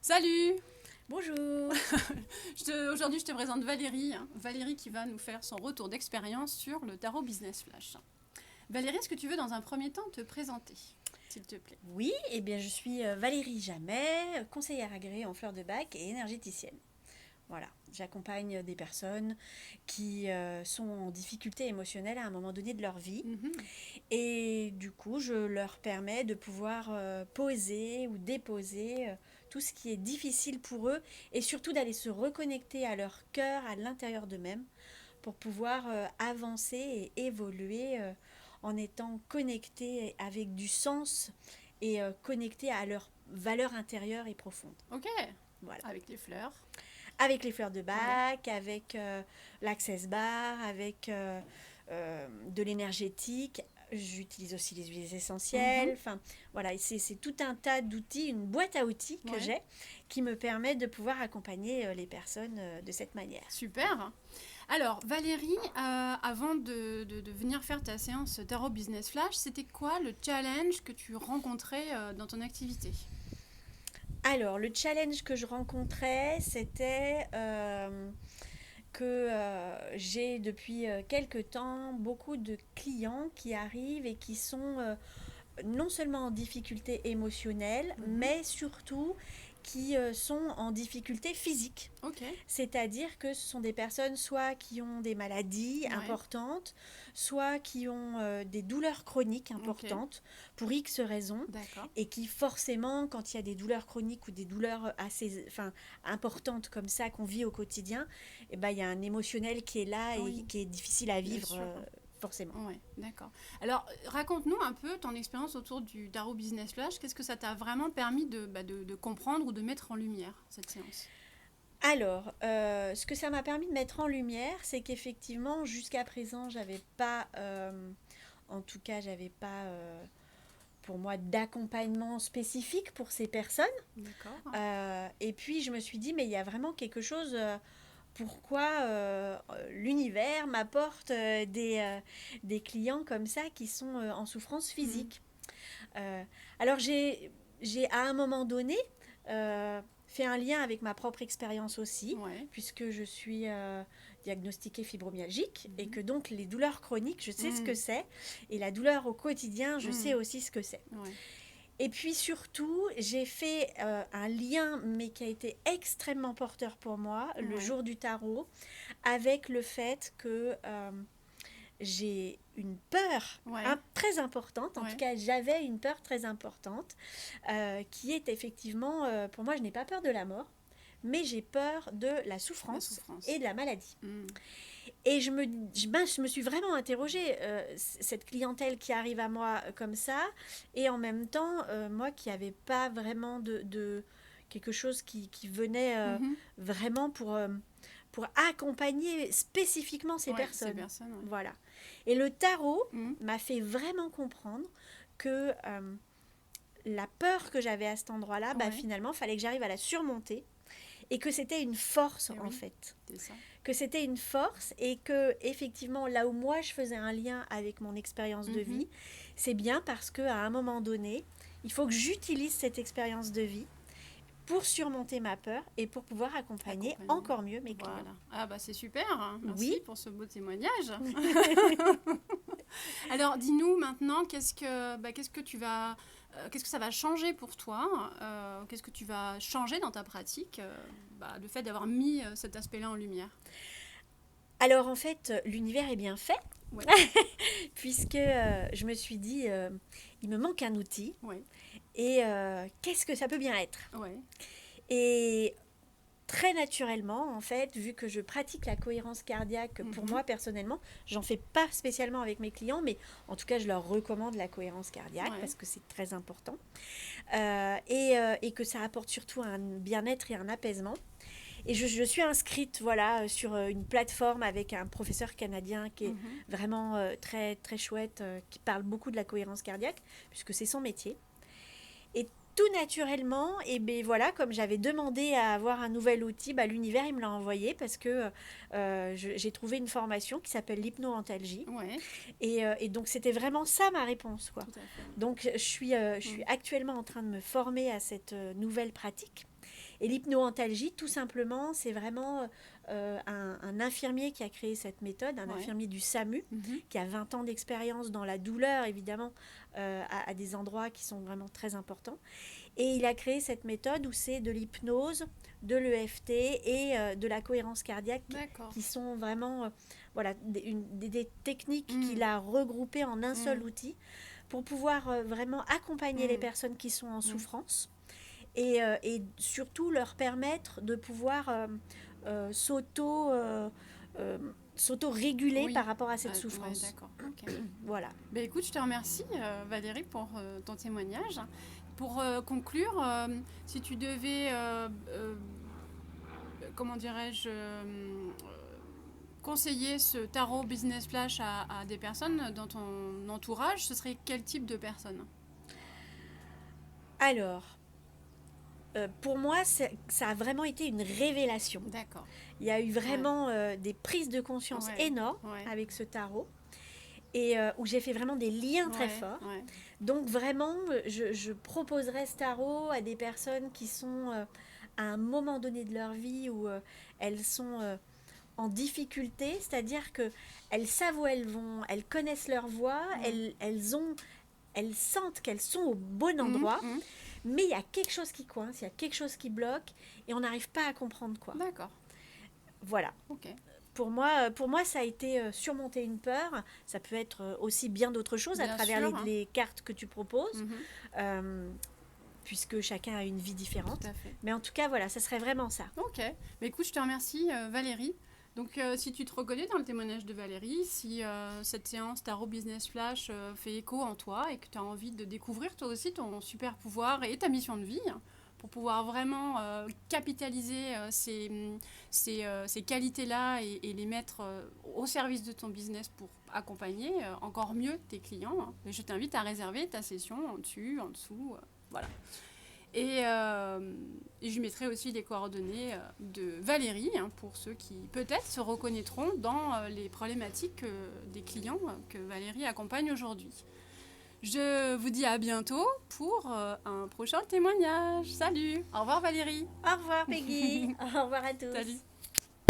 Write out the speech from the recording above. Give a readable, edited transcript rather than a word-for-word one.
Salut! Bonjour. Aujourd'hui, je te présente Valérie. Valérie qui va nous faire son retour d'expérience sur le tarot Business Flash. Valérie, est-ce que tu veux dans un premier temps te présenter, s'il te plaît? Oui, eh bien je suis Valérie Jamet, conseillère agréée en fleurs de bac et énergéticienne. Voilà, j'accompagne des personnes qui sont en difficulté émotionnelle à un moment donné de leur vie. Mhm. Et du coup, je leur permets de pouvoir poser ou déposer tout ce qui est difficile pour eux et surtout d'aller se reconnecter à leur cœur, à l'intérieur d'eux-mêmes, pour pouvoir avancer et évoluer en étant connectés avec du sens et connectés à leur valeur intérieure et profonde. Ok, Voilà. avec les fleurs. Avec les fleurs de Ouais. bac, avec l'access bar, avec de l'énergétique. J'utilise aussi les huiles essentielles. Mhm. Enfin, voilà, c'est tout un tas d'outils, une boîte à outils que Ouais. j'ai qui me permet de pouvoir accompagner les personnes de cette manière. Super. Alors, Valérie, avant de venir faire ta séance Tarot Business Flash, c'était quoi le challenge que tu rencontrais dans ton activité? Alors, le challenge que je rencontrais, c'était que j'ai depuis quelque temps beaucoup de clients qui arrivent et qui sont non seulement en difficulté émotionnelle, Mhm. mais surtout qui sont en difficulté physique. Ok. C'est-à-dire que ce sont des personnes soit qui ont des maladies Ouais. importantes, soit qui ont des douleurs chroniques Ok. importantes pour X raisons, D'accord. et qui forcément, quand il y a des douleurs chroniques ou des douleurs assez importantes comme ça qu'on vit au quotidien, eh ben, il y a un émotionnel qui est là et Oui, qui est difficile à bien vivre sûr. forcément. Ouais, d'accord. Alors, raconte-nous un peu ton expérience autour du Tarot Business Flash. Qu'est-ce que ça t'a vraiment permis de comprendre ou de mettre en lumière, cette séance? Alors, ce que ça m'a permis de mettre en lumière, c'est qu'effectivement, jusqu'à présent, j'avais pas, en tout cas, j'avais pas pour moi d'accompagnement spécifique pour ces personnes. D'accord. Et puis, je me suis dit, mais il y a vraiment quelque chose. Pourquoi l'univers m'apporte des clients comme ça qui sont en souffrance Mm. physique. Euh, alors j'ai à un moment donné fait un lien avec ma propre expérience aussi, Ouais. puisque je suis diagnostiquée fibromyalgique et Mhm. que donc les douleurs chroniques, je sais ce que Mm. c'est, et la douleur au quotidien, je sais Mm. aussi ce que c'est. Ouais. Et puis surtout, j'ai fait un lien, mais qui a été extrêmement porteur pour moi, le Ouais. jour du tarot, avec le fait que j'ai une peur Ouais. très importante, en tout Ouais. cas j'avais une peur très importante, qui est effectivement, pour moi je n'ai pas peur de la mort, mais j'ai peur de la La souffrance et souffrance. de la maladie. Mm. Et je me suis vraiment interrogée, cette clientèle qui arrive à moi comme ça, et en même temps, moi qui n'avais pas vraiment de quelque chose qui venait Mhm. vraiment pour accompagner spécifiquement ces Ouais, ces personnes. personnes, ouais. Voilà. Et le tarot Mm. m'a fait vraiment comprendre que la peur que j'avais à cet endroit-là, bah, Ouais. finalement, il fallait que j'arrive à la surmonter et que c'était une force Et en oui, fait. c'est ça. Que c'était une force et que effectivement là où moi je faisais un lien avec mon expérience de Mhm. vie, c'est bien parce que à un moment donné, il faut que j'utilise cette expérience de vie pour surmonter ma peur et pour pouvoir accompagner Accompagner. encore mieux mes clients. Voilà. Ah bah c'est super, hein. Oui. Merci pour ce beau témoignage. Alors, dis-nous maintenant, qu'est-ce que tu vas, qu'est-ce que ça va changer pour toi? Qu'est-ce que tu vas changer dans ta pratique, le fait d'avoir mis cet aspect-là en lumière. Alors en fait, l'univers est bien fait Ouais, puisque je me suis dit, il me manque un outil ouais, et qu'est-ce que ça peut bien être. ouais. Et très naturellement, en fait, vu que je pratique la cohérence cardiaque pour Mhm. moi personnellement, j'en fais pas spécialement avec mes clients, mais en tout cas, je leur recommande la cohérence cardiaque Ouais, parce que c'est très important et que ça apporte surtout un bien-être et un apaisement. Et je suis inscrite voilà, sur une plateforme avec un professeur canadien qui est mhm. vraiment très, très chouette, qui parle beaucoup de la cohérence cardiaque, puisque c'est son métier. Et tout naturellement, et ben voilà, comme j'avais demandé à avoir un nouvel outil, bah, l'univers il me l'a envoyé parce que j'ai trouvé une formation qui s'appelle l'hypno-antalgie. Ouais, Et donc c'était vraiment ça ma réponse, quoi. tout à fait. Donc je suis Mm. actuellement en train de me former à cette nouvelle pratique. Et l'hypnoantalgie, tout simplement, c'est vraiment un infirmier qui a créé cette méthode, un infirmier du SAMU, qui a 20 ans d'expérience dans la douleur, évidemment, à des endroits qui sont vraiment très importants. Et il a créé cette méthode où c'est de l'hypnose, de l'EFT et de la cohérence cardiaque qui sont vraiment voilà, des techniques qu'il a regroupées en un seul outil pour pouvoir vraiment accompagner les personnes qui sont en souffrance et surtout leur permettre de pouvoir s'auto-réguler par rapport à cette souffrance. Ouais, d'accord. Okay. Voilà. Bah, écoute, je te remercie Valérie pour ton témoignage. Pour conclure, si tu devais, comment dirais-je, conseiller ce tarot Business Flash à des personnes dans ton entourage, ce serait quel type de personnes ? Alors, pour moi, ça a vraiment été une révélation. D'accord. Il y a eu vraiment des prises de conscience énormes avec ce tarot et où j'ai fait vraiment des liens très forts. Ouais. Donc vraiment, je proposerais ce tarot à des personnes qui sont à un moment donné de leur vie où elles sont en difficulté, c'est-à-dire qu'elles savent où elles vont, elles connaissent leur voie, elles sentent qu'elles sont au bon endroit, mais il y a quelque chose qui coince, il y a quelque chose qui bloque et on n'arrive pas à comprendre quoi. D'accord. Voilà. Ok. Pour moi, ça a été surmonter une peur. Ça peut être aussi bien d'autres choses à travers les cartes que tu proposes, puisque chacun a une vie différente. Tout à fait. Mais en tout cas, voilà, ça serait vraiment ça. Ok. Mais écoute, je te remercie, Valérie. Donc, si tu te reconnais dans le témoignage de Valérie, si cette séance Tarot Business Flash fait écho en toi et que tu as envie de découvrir toi aussi ton super pouvoir et ta mission de vie, pour pouvoir vraiment capitaliser ces qualités-là et les mettre au service de ton business pour accompagner encore mieux tes clients, je t'invite à réserver ta session en dessous, voilà. Et je mettrai aussi les coordonnées de Valérie pour ceux qui peut-être se reconnaîtront dans les problématiques des clients que Valérie accompagne aujourd'hui. Je vous dis à bientôt pour un prochain témoignage. Salut. Au revoir Valérie. Au revoir Peggy. Au revoir à tous. Salut.